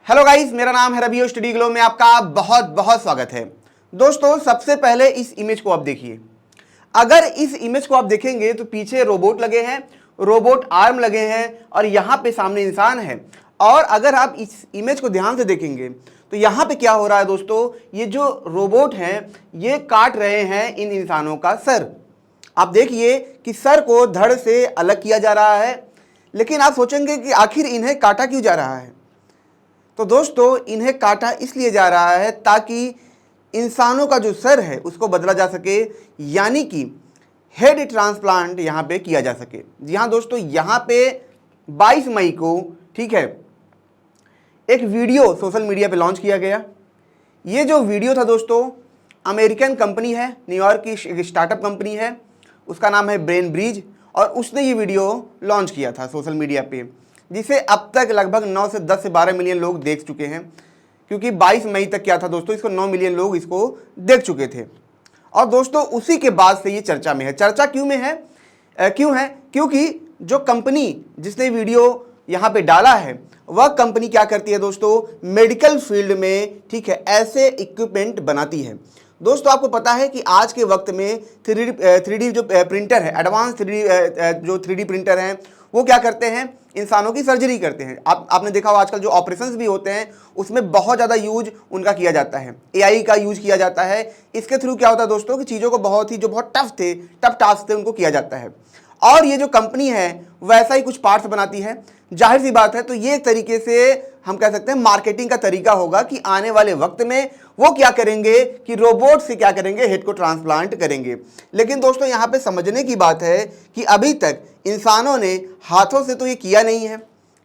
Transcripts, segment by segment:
Hello guys, मेरा नाम है रवि और स्टडी ग्लो में आपका बहुत बहुत स्वागत है। दोस्तों, सबसे पहले इस इमेज को आप देखिए। अगर इस इमेज को आप देखेंगे तो पीछे रोबोट लगे हैं, रोबोट आर्म लगे हैं और यहाँ पे सामने इंसान है। और अगर आप इस इमेज को ध्यान से देखेंगे तो यहाँ पे क्या हो रहा है दोस्तों, ये जो रोबोट हैं ये काट रहे हैं इन इंसानों का सर। आप देखिए कि सर को धड़ से अलग किया जा रहा है, लेकिन आप सोचेंगे कि आखिर इन्हें काटा क्यों जा रहा है। तो दोस्तों, इन्हें काटा इसलिए जा रहा है ताकि इंसानों का जो सर है उसको बदला जा सके, यानी कि हेड ट्रांसप्लांट यहाँ पे किया जा सके। जी हाँ दोस्तों, यहाँ पे 22 मई को, ठीक है, एक वीडियो सोशल मीडिया पे लॉन्च किया गया। ये जो वीडियो था दोस्तों, अमेरिकन कंपनी है, न्यूयॉर्क की एक स्टार्टअप कंपनी है, उसका नाम है ब्रेन ब्रिज, और उसने ये वीडियो लॉन्च किया था सोशल मीडिया पे, जिसे अब तक लगभग 9 से 10 से 12 मिलियन लोग देख चुके हैं। क्योंकि 22 मई तक क्या था दोस्तों, इसको 9 मिलियन लोग इसको देख चुके थे। और दोस्तों, उसी के बाद से ये चर्चा में है। चर्चा क्यों में है, क्यों है? क्योंकि जो कंपनी जिसने वीडियो यहाँ पे डाला है वह कंपनी क्या करती है दोस्तों, मेडिकल फील्ड में, ठीक है, ऐसे इक्विपमेंट बनाती है। दोस्तों, आपको पता है कि आज के वक्त में 3D जो प्रिंटर है, एडवांस 3D प्रिंटर हैं, वो क्या करते हैं, इंसानों की सर्जरी करते हैं। आपने देखा होगा आजकल जो ऑपरेशंस भी होते हैं उसमें बहुत ज़्यादा यूज उनका किया जाता है, AI का यूज किया जाता है। इसके थ्रू क्या होता है दोस्तों कि चीज़ों को बहुत ही जो बहुत टफ टास्क थे उनको किया जाता है। और ये जो कंपनी है वैसा ही कुछ पार्ट्स बनाती है। जाहिर सी बात है, तो ये एक तरीके से हम कह सकते हैं मार्केटिंग का तरीका होगा कि आने वाले वक्त में वो क्या करेंगे कि रोबोट से क्या करेंगे, हेड को ट्रांसप्लांट करेंगे। लेकिन दोस्तों, यहाँ पे समझने की बात है कि अभी तक इंसानों ने हाथों से तो ये किया नहीं है,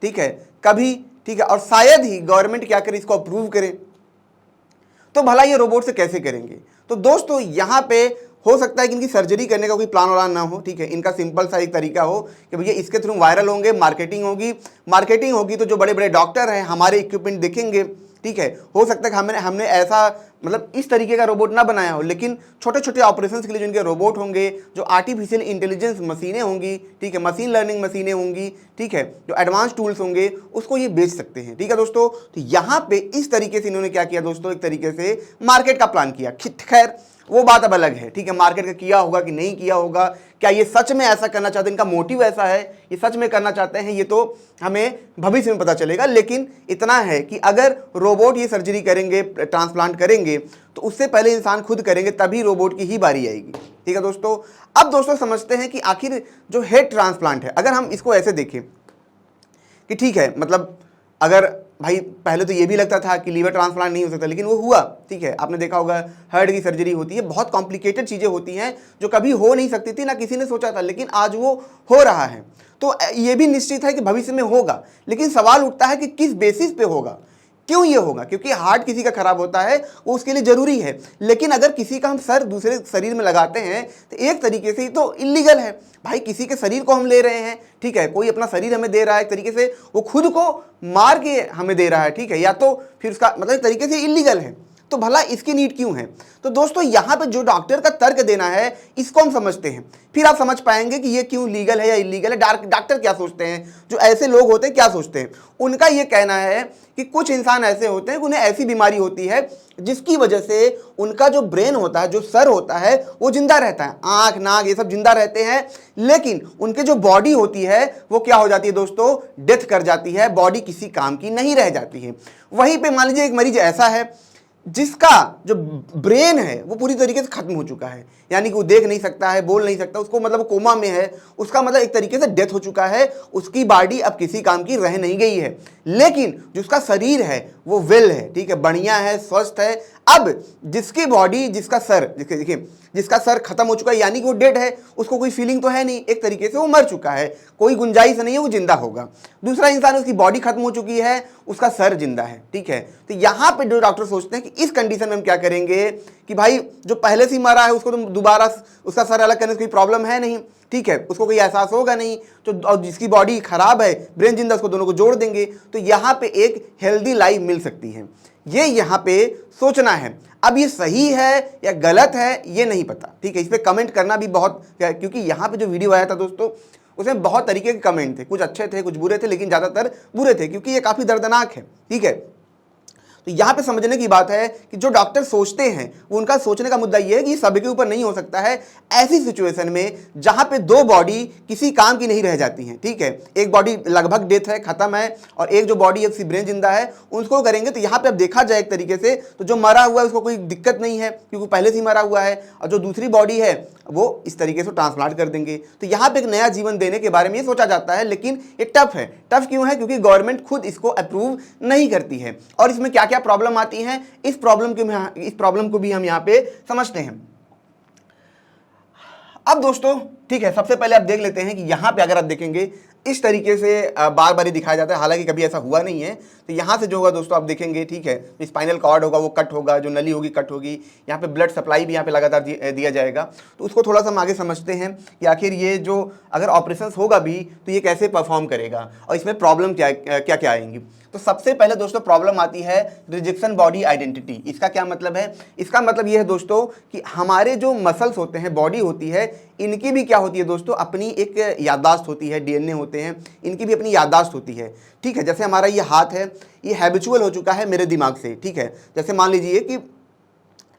ठीक है, कभी, ठीक है, और शायद ही गवर्नमेंट क्या करे, इसको अप्रूव करे। तो भला ये रोबोट से कैसे करेंगे? तो दोस्तों, यहाँ पे हो सकता है कि इनकी सर्जरी करने का कोई प्लान वान ना हो, ठीक है, इनका सिंपल सा एक तरीका हो कि भैया इसके थ्रू वायरल होंगे, मार्केटिंग होगी तो जो बड़े बड़े डॉक्टर हैं हमारे इक्विपमेंट देखेंगे, ठीक है। हो सकता है कि हमने ऐसा मतलब इस तरीके का रोबोट ना बनाया हो, लेकिन छोटे छोटे ऑपरेशंस के लिए जो इनके रोबोट होंगे, जो आर्टिफिशियल इंटेलिजेंस मशीनें होंगी, ठीक है, मशीन लर्निंग मशीनें होंगी, ठीक है, जो एडवांस टूल्स होंगे, उसको ये बेच सकते हैं, ठीक है दोस्तों। तो यहाँ पे इस तरीके से इन्होंने क्या किया दोस्तों, एक तरीके से मार्केट का प्लान किया। खैर, वो बात अब अलग है, ठीक है, मार्केट का किया होगा कि नहीं किया होगा, क्या ये सच में ऐसा करना चाहते हैं, इनका मोटिव ऐसा है, ये सच में करना चाहते हैं, ये तो हमें भविष्य में पता चलेगा। लेकिन इतना है कि अगर रोबोट ये सर्जरी करेंगे, ट्रांसप्लांट करेंगे, तो उससे पहले इंसान खुद करेंगे, तभी रोबोट की ही बारी आएगी, ठीक है दोस्तों। अब दोस्तों समझते हैं कि आखिर जो हेड ट्रांसप्लांट है, अगर हम इसको ऐसे देखें कि ठीक है, मतलब अगर भाई पहले तो ये भी लगता था कि लीवर ट्रांसप्लांट नहीं हो सकता, लेकिन वो हुआ, ठीक है। आपने देखा होगा हार्ट की सर्जरी होती है, बहुत कॉम्प्लिकेटेड चीज़ें होती हैं जो कभी हो नहीं सकती थी, ना किसी ने सोचा था, लेकिन आज वो हो रहा है। तो ये भी निश्चित है कि भविष्य में होगा, लेकिन सवाल उठता है कि किस बेसिस पे होगा, क्यों ये होगा? क्योंकि हार्ट किसी का खराब होता है वो उसके लिए जरूरी है, लेकिन अगर किसी का हम सर दूसरे शरीर में लगाते हैं तो एक तरीके से ही तो इलीगल है। भाई, किसी के शरीर को हम ले रहे हैं, ठीक है, कोई अपना शरीर हमें दे रहा है, एक तरीके से वो खुद को मार के हमें दे रहा है, ठीक है, या तो फिर उसका मतलब एक तरीके से इलीगल है। तो भला इसकी नीड क्यों है? तो दोस्तों, यहाँ पे जो डॉक्टर का तर्क देना है इसको हम समझते हैं, फिर आप समझ पाएंगे कि ये क्यों लीगल है या इलीगल है। डॉक्टर क्या सोचते हैं, जो ऐसे लोग होते हैं क्या सोचते हैं। उनका ये कहना है कि कुछ इंसान ऐसे होते हैं कि उन्हें ऐसी बीमारी होती है जिसकी वजह से उनका जो ब्रेन होता है, जो सर होता है, वो जिंदा रहता है, आंख नाक ये सब जिंदा रहते हैं, लेकिन उनके जो बॉडी होती है वो क्या हो जाती है दोस्तों, डेथ कर जाती है, बॉडी किसी काम की नहीं रह जाती है। वहीं पे मान लीजिए एक मरीज ऐसा है जिसका जो ब्रेन है वो पूरी तरीके से खत्म हो चुका है, यानी कि वो देख नहीं सकता है, बोल नहीं सकता, उसको मतलब कोमा में है, उसका मतलब एक तरीके से डेथ हो चुका है, उसकी बॉडी अब किसी काम की रह नहीं गई है, लेकिन जिसका शरीर है वो वेल है, ठीक है, बढ़िया है, स्वस्थ है। अब जिसकी बॉडी, जिसका सर, देखिए जिसका सर खत्म हो चुका है, यानी कि वो डेड है, उसको कोई फीलिंग तो है नहीं, एक तरीके से वो मर चुका है, कोई गुंजाइश नहीं है वो जिंदा होगा। दूसरा इंसान, उसकी बॉडी खत्म हो चुकी है, उसका सर जिंदा है, ठीक है। तो यहाँ पे जो डॉक्टर सोचते हैं कि इस कंडीशन में हम क्या करेंगे कि भाई जो पहले से मरा है उसको तो दोबारा उसका सर अलग करने से कोई प्रॉब्लम है नहीं, ठीक है, उसको कोई एहसास होगा नहीं, तो और जिसकी बॉडी खराब है, ब्रेन जिंदा, उसको दोनों को जोड़ देंगे, तो यहाँ पे एक हेल्दी लाइफ मिल सकती है। ये यहाँ पे सोचना है। अब ये सही है या गलत है ये नहीं पता, ठीक है, इस पे कमेंट करना भी बहुत, क्योंकि यहाँ पे जो वीडियो आया था दोस्तों उसमें बहुत तरीके के कमेंट थे, कुछ अच्छे थे कुछ बुरे थे, लेकिन ज़्यादातर बुरे थे, क्योंकि ये काफ़ी दर्दनाक है, ठीक है। तो यहाँ पे समझने की बात है कि जो डॉक्टर सोचते हैं वो उनका सोचने का मुद्दा ये है कि सबके ऊपर नहीं हो सकता है। ऐसी सिचुएशन में जहाँ पे दो बॉडी किसी काम की नहीं रह जाती हैं, ठीक है, एक बॉडी लगभग डेथ है, खत्म है, और एक जो बॉडी है ब्रेन जिंदा है, उसको करेंगे। तो यहाँ पे अब देखा जाए एक तरीके से तो जो मरा हुआ है उसको कोई दिक्कत नहीं है क्योंकि पहले से ही मरा हुआ है, और जो दूसरी बॉडी है वो इस तरीके से ट्रांसप्लांट कर देंगे। तो यहाँ पे एक नया जीवन देने के बारे में ये सोचा जाता है, लेकिन ये टफ है। टफ क्यों है? क्योंकि गवर्नमेंट खुद इसको अप्रूव नहीं करती है। और इसमें क्या क्या प्रॉब्लम आती हैं, इस प्रॉब्लम को भी हम यहाँ पे समझते हैं। अब दोस्तों ठीक है, सबसे पहले आप देख लेते हैं कि यहाँ पे अगर आप देखेंगे इस तरीके से बार बार ही दिखाया जाता है, हालांकि कभी ऐसा हुआ नहीं है। तो यहाँ से जो होगा दोस्तों आप देखेंगे, ठीक है, स्पाइनल कॉर्ड होगा वो कट होगा, जो नली होगी कट होगी, यहाँ पे ब्लड सप्लाई भी यहाँ पे लगातार दिया जाएगा। तो उसको थोड़ा सा हम आगे समझते हैं कि आखिर ये जो अगर ऑपरेशन होगा भी तो ये कैसे परफॉर्म करेगा और इसमें प्रॉब्लम क्या क्या आएंगी। तो सबसे पहले दोस्तों प्रॉब्लम आती है रिजेक्शन बॉडी आइडेंटिटी। इसका क्या मतलब है? इसका मतलब ये है दोस्तों कि हमारे जो मसल्स होते हैं, बॉडी होती है, इनकी भी क्या होती है दोस्तों, अपनी एक याददाश्त होती है, डीएनए होते हैं, इनकी भी अपनी याददाश्त होती है, ठीक है। जैसे हमारा ये हाथ है, ये हैबिचुअल हो चुका है मेरे दिमाग से, ठीक है। जैसे मान लीजिए कि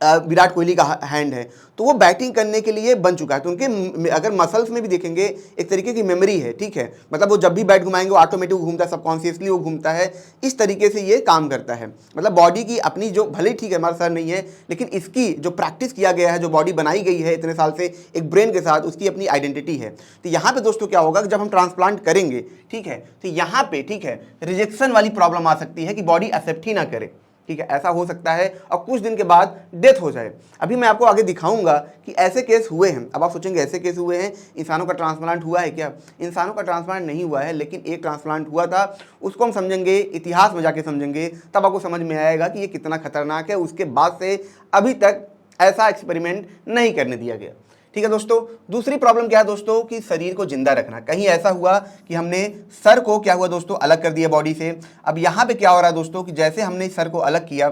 विराट कोहली का हैंड है, तो वो बैटिंग करने के लिए बन चुका है। तो उनके अगर मसल्स में भी देखेंगे एक तरीके की मेमोरी है, ठीक है, मतलब वो जब भी बैट घुमाएंगे वो ऑटोमेटिक घूमता है, सबकॉन्शियसली वो घूमता है, इस तरीके से ये काम करता है। मतलब बॉडी की अपनी जो, भले ठीक है हमारा सर नहीं है, लेकिन इसकी जो प्रैक्टिस किया गया है, जो बॉडी बनाई गई है इतने साल से एक ब्रेन के साथ, उसकी अपनी आइडेंटिटी है। तो यहाँ पे दोस्तों क्या होगा कि जब हम ट्रांसप्लांट करेंगे, ठीक है, तो यहाँ पे ठीक है रिजेक्शन वाली प्रॉब्लम आ सकती है कि बॉडी एक्सेप्ट ही ना करे, ठीक है, ऐसा हो सकता है और कुछ दिन के बाद डेथ हो जाए। अभी मैं आपको आगे दिखाऊंगा कि ऐसे केस हुए हैं। अब आप सोचेंगे ऐसे केस हुए हैं, इंसानों का ट्रांसप्लांट हुआ है क्या? इंसानों का ट्रांसप्लांट नहीं हुआ है, लेकिन एक ट्रांसप्लांट हुआ था, उसको हम समझेंगे, इतिहास में जाके समझेंगे, तब आपको समझ में आएगा कि ये कितना खतरनाक है। उसके बाद से अभी तक ऐसा एक्सपेरिमेंट नहीं करने दिया गया, ठीक है दोस्तों। दूसरी प्रॉब्लम क्या है दोस्तों कि शरीर को जिंदा रखना। कहीं ऐसा हुआ कि हमने सर को क्या हुआ दोस्तों अलग कर दिया बॉडी से। अब यहाँ पे क्या हो रहा है दोस्तों कि जैसे हमने सर को अलग किया,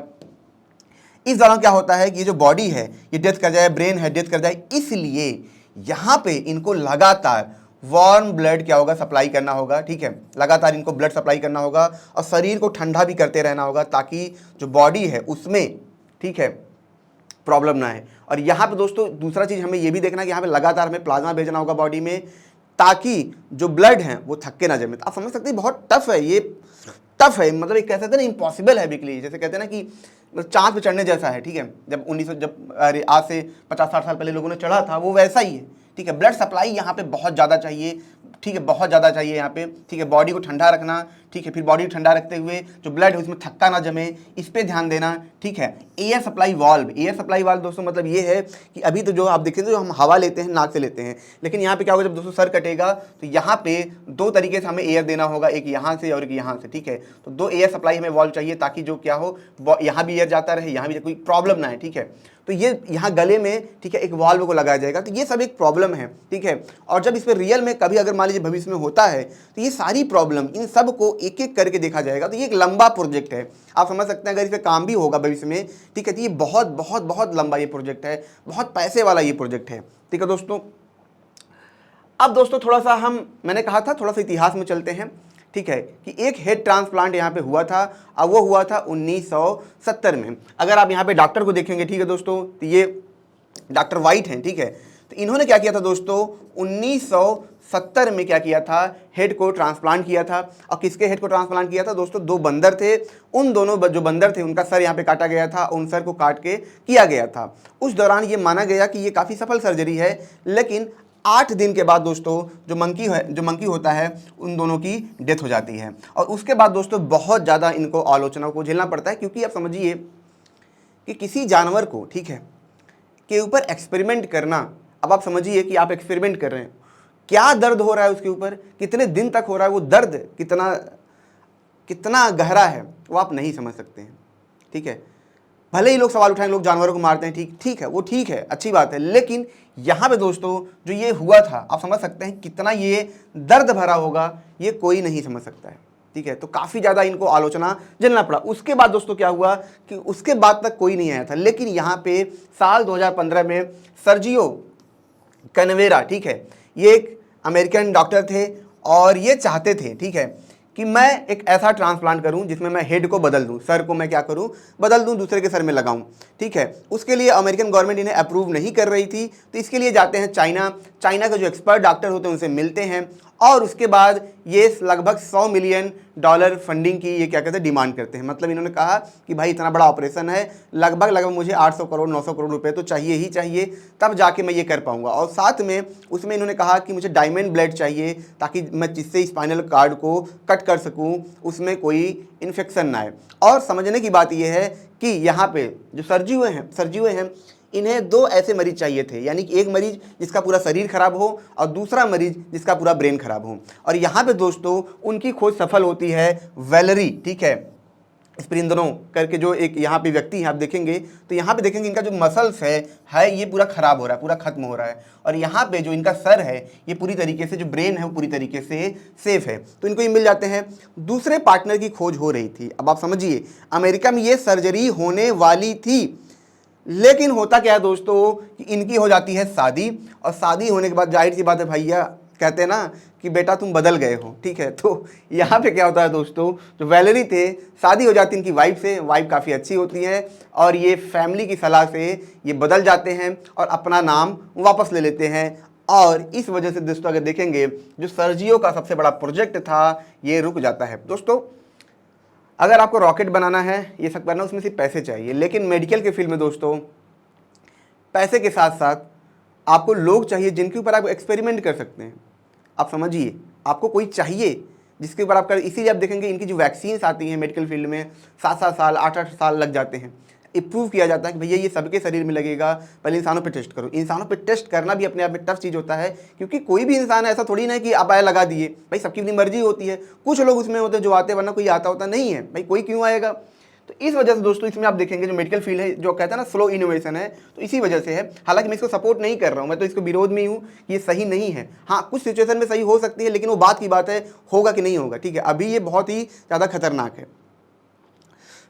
इस दौरान क्या होता है कि ये जो बॉडी है ये डेथ कर जाए, ब्रेन है डेथ कर जाए, इसलिए यहाँ पे इनको लगातार वार्म ब्लड क्या होगा सप्लाई करना होगा, ठीक है, लगातार इनको ब्लड सप्लाई करना होगा और शरीर को ठंडा भी करते रहना होगा ताकि जो बॉडी है उसमें, ठीक है, प्रॉब्लम ना है। और यहाँ पे दोस्तों दूसरा चीज़ हमें ये भी देखना कि यहाँ पे लगातार हमें प्लाज्मा भेजना होगा बॉडी में, ताकि जो ब्लड है वो थक के ना जमे। तो आप समझ सकते हैं बहुत टफ है, ये टफ है, मतलब एक कह सकते हैं ना इम्पॉसिबल है बिकली, जैसे कहते हैं ना कि चाँद पे चढ़ने जैसा है, ठीक है। जब आज से 50-60 साल पहले लोगों ने चढ़ा था वो वैसा ही है, ठीक है। ब्लड सप्लाई यहाँ पे बहुत ज़्यादा चाहिए, ठीक है, बहुत ज़्यादा चाहिए यहाँ पे, ठीक है। बॉडी को ठंडा रखना, ठीक है, फिर बॉडी को ठंडा रखते हुए जो ब्लड है उसमें थक्का ना जमे, इस पे ध्यान देना, ठीक है। Air supply valve, air supply valve दोस्तों मतलब ये है कि अभी तो जो आप देखें तो हम हवा लेते हैं नाक से लेते हैं, लेकिन यहाँ पे क्या होगा जब दोस्तों सर कटेगा तो यहाँ पे दो तरीके से हमें एयर देना होगा, एक यहाँ से और एक यहाँ से, ठीक है। तो दो एयर सप्लाई हमें वाल्व चाहिए ताकि जो क्या हो यहाँ भी एयर जाता रहे, यहाँ भी कोई प्रॉब्लम ना है, ठीक है। तो ये यहाँ गले में, ठीक है, एक वाल्व को लगाया जाएगा। तो ये सब एक प्रॉब्लम है, ठीक है। और जब इस पर रियल में कभी अगर मान लीजिए भविष्य में होता है तो ये सारी प्रॉब्लम इन सब को एक एक करके देखा जाएगा। तो ये एक लंबा प्रोजेक्ट है, आप समझ सकते हैं। अगर इस पर काम भी होगा भविष्य में, ठीक है, तो ये बहुत बहुत बहुत लंबा ये प्रोजेक्ट है, बहुत पैसे वाला ये प्रोजेक्ट है, ठीक है दोस्तों। अब दोस्तों थोड़ा सा मैंने कहा था थोड़ा सा इतिहास में चलते हैं, ठीक है, कि एक हेड ट्रांसप्लांट यहाँ पे हुआ था। अब वो हुआ था 1970 में। अगर आप यहाँ पे डॉक्टर को देखेंगे, ठीक है दोस्तों, तो ये डॉक्टर वाइट हैं, ठीक है। तो इन्होंने क्या किया था दोस्तों 1970 में क्या किया था, हेड को ट्रांसप्लांट किया था। और किसके हेड को ट्रांसप्लांट किया था दोस्तों? दो बंदर थे, उन दोनों जो बंदर थे उनका सर यहाँ पे काटा गया था, उन सर को काट के किया गया था। उस दौरान ये माना गया कि ये काफ़ी सफल सर्जरी है, लेकिन 8 दिन के बाद दोस्तों जो मंकी होता है उन दोनों की डेथ हो जाती है। और उसके बाद दोस्तों बहुत ज़्यादा इनको आलोचना को झेलना पड़ता है, क्योंकि आप समझिए कि किसी जानवर को, ठीक है, के ऊपर एक्सपेरिमेंट करना, अब आप समझिए कि आप एक्सपेरिमेंट कर रहे हैं, क्या दर्द हो रहा है उसके ऊपर, कितने दिन तक हो रहा है, वो दर्द कितना गहरा है वो आप नहीं समझ सकते हैं, ठीक है। भले ही लोग सवाल उठाएं, लोग जानवरों को मारते हैं, ठीक है, वो ठीक है, अच्छी बात है, लेकिन यहाँ पे दोस्तों जो ये हुआ था आप समझ सकते हैं कितना ये दर्द भरा होगा, ये कोई नहीं समझ सकता है, ठीक है। तो काफ़ी ज़्यादा इनको आलोचना झेलना पड़ा। उसके बाद दोस्तों क्या हुआ कि उसके बाद तक कोई नहीं आया था, लेकिन यहाँ पे साल 2015 में सर्जियो कैनवेरा, ठीक है, ये एक अमेरिकन डॉक्टर थे और ये चाहते थे, ठीक है, कि मैं एक ऐसा ट्रांसप्लांट करूं जिसमें मैं हेड को बदल दूं, सर को मैं क्या करूं, बदल दूं, दूसरे के सर में लगाऊं। ठीक है, उसके लिए अमेरिकन गवर्नमेंट इन्हें अप्रूव नहीं कर रही थी, तो इसके लिए जाते हैं चाइना। चाइना के जो एक्सपर्ट डॉक्टर होते हैं उनसे मिलते हैं और उसके बाद ये लगभग $100 मिलियन फंडिंग की ये क्या कहते हैं डिमांड करते हैं। मतलब इन्होंने कहा कि भाई इतना बड़ा ऑपरेशन है, लगभग मुझे 800 करोड़ 900 करोड़ रुपए तो चाहिए ही चाहिए, तब जाके मैं ये कर पाऊंगा। और साथ में उसमें इन्होंने कहा कि मुझे डायमंड ब्लेड चाहिए ताकि मैं जिससे स्पाइनल कार्ड को कट कर सकूं, उसमें कोई इन्फेक्शन ना आए। और समझने की बात यह है कि यहाँ पे जो सर्जियो हैं इन्हें 2 ऐसे मरीज चाहिए थे, यानी कि एक मरीज जिसका पूरा शरीर खराब हो और दूसरा मरीज जिसका पूरा ब्रेन खराब हो। और यहाँ पे दोस्तों उनकी खोज सफल होती है। वैलेरी, ठीक है, स्प्रिंदनो करके जो एक यहाँ पे व्यक्ति हैं, आप देखेंगे तो यहाँ पे देखेंगे इनका जो मसल्स है ये पूरा खराब हो रहा है, पूरा खत्म हो रहा है। और यहाँ पे जो इनका सर है ये पूरी तरीके से, जो ब्रेन है वो पूरी तरीके से सेफ है, तो इनको ये मिल जाते हैं। दूसरे पार्टनर की खोज हो रही थी। अब आप समझिए, अमेरिका में ये सर्जरी होने वाली थी, लेकिन होता क्या है दोस्तों कि इनकी हो जाती है शादी, और शादी होने के बाद जाहिर सी बात है भैया, कहते हैं ना कि बेटा तुम बदल गए हो। ठीक है, तो यहाँ पे क्या होता है दोस्तों, जो वैलेरी थे, शादी हो जाती है इनकी वाइफ से, वाइफ काफ़ी अच्छी होती है और ये फैमिली की सलाह से ये बदल जाते हैं और अपना नाम वापस ले लेते हैं। और इस वजह से दोस्तों अगर देखेंगे जो सर्जियो का सबसे बड़ा प्रोजेक्ट था ये रुक जाता है। दोस्तों अगर आपको रॉकेट बनाना है, ये सब करना, उसमें सिर्फ पैसे चाहिए, लेकिन मेडिकल के फील्ड में दोस्तों पैसे के साथ साथ आपको लोग चाहिए जिनके ऊपर आप एक्सपेरिमेंट कर सकते हैं। आप समझिए, आपको कोई चाहिए जिसके ऊपर आप कर, इसीलिए आप देखेंगे इनकी जो वैक्सीन्स आती हैं मेडिकल फील्ड में 7-7 साल 8-8 साल लग जाते हैं। अप्रूव किया जाता है कि भैया ये सबके शरीर में लगेगा, पहले इंसानों पे टेस्ट करो। इंसानों पे टेस्ट करना भी अपने आप में टफ चीज़ होता है, क्योंकि कोई भी इंसान ऐसा थोड़ी ना है कि आप आया लगा दिए, भाई सबकी अपनी मर्जी होती है। कुछ लोग उसमें होते हैं जो आते हैं, वरना कोई आता होता नहीं है, भाई कोई क्यों आएगा। तो इस वजह से दोस्तों इसमें आप देखेंगे जो मेडिकल फील्ड है, जो कहता है ना स्लो इनोवेशन है, तो इसी वजह से है। हालांकि मैं इसको सपोर्ट नहीं कर रहा हूँ, मैं तो इसको विरोध में ही हूँ कि ये सही नहीं है। हाँ, कुछ सिचुएशन में सही हो सकती है, लेकिन वो बात की बात है होगा कि नहीं होगा। ठीक है, अभी ये बहुत ही ज़्यादा खतरनाक है।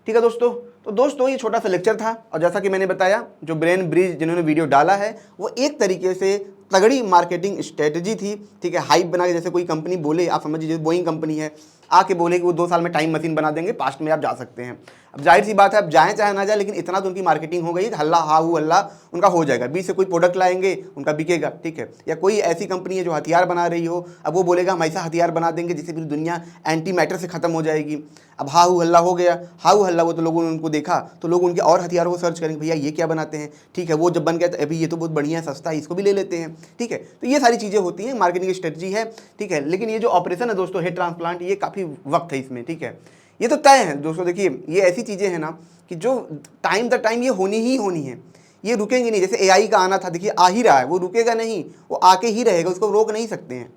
ठीक है दोस्तों, तो दोस्तों ये छोटा सा लेक्चर था, और जैसा कि मैंने बताया जो ब्रेन ब्रिज जिन्होंने वीडियो डाला है वो एक तरीके से तगड़ी मार्केटिंग स्ट्रेटजी थी। ठीक है, हाइप बना के, जैसे कोई कंपनी बोले, आप समझिए बोइंग कंपनी है, आके बोले कि वो 2 साल में टाइम मशीन बना देंगे, पास्ट में आप जा सकते हैं। अब जाहिर सी बात है, अब जाएँ चाहे ना जाए, लेकिन इतना तो उनकी मार्केटिंग हो गई, हल्ला हाउ हल्ला उनका हो जाएगा। बीच से कोई प्रोडक्ट लाएंगे, उनका बिकेगा। ठीक है, या कोई ऐसी कंपनी है जो हथियार बना रही हो, अब वो बोलेगा हम ऐसा हथियार बना देंगे जिससे पूरी दुनिया एंटी मैटर से खत्म हो जाएगी। अब हाउ हल्ला हो गया, हाउ हल्ला वो तो लोगों ने उनको देखा, तो लोग उनके और हथियारों को सर्च करेंगे, भैया ये क्या बनाते हैं। ठीक है, वो जब बन गया तो अभी ये तो बहुत बढ़िया है, सस्ता है, इसको भी ले लेते हैं। ठीक है, तो ये सारी चीज़ें होती हैं, मार्केटिंग स्ट्रेटजी है। ठीक है, लेकिन ये जो ऑपरेशन है दोस्तों हेड ट्रांसप्लांट, ये काफ़ी वक्त है इसमें। ठीक है, ये तो तय है दोस्तों। देखिए ये ऐसी चीज़ें हैं ना कि जो टाइम द टाइम ये होनी ही होनी है, ये रुकेंगे नहीं। जैसे एआई का आना था, देखिए आ ही रहा है, वो रुकेगा नहीं, वो आके ही रहेगा, उसको रोक नहीं सकते हैं।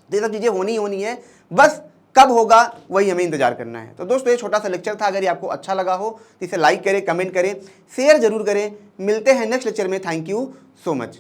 तो ये सब चीज़ें होनी ही होनी है, बस कब होगा वही हमें इंतजार करना है। तो दोस्तों ये छोटा सा लेक्चर था, अगर ये आपको अच्छा लगा हो तो इसे लाइक करें, कमेंट करें, शेयर जरूर करें। मिलते हैं नेक्स्ट लेक्चर में। Thank you so much.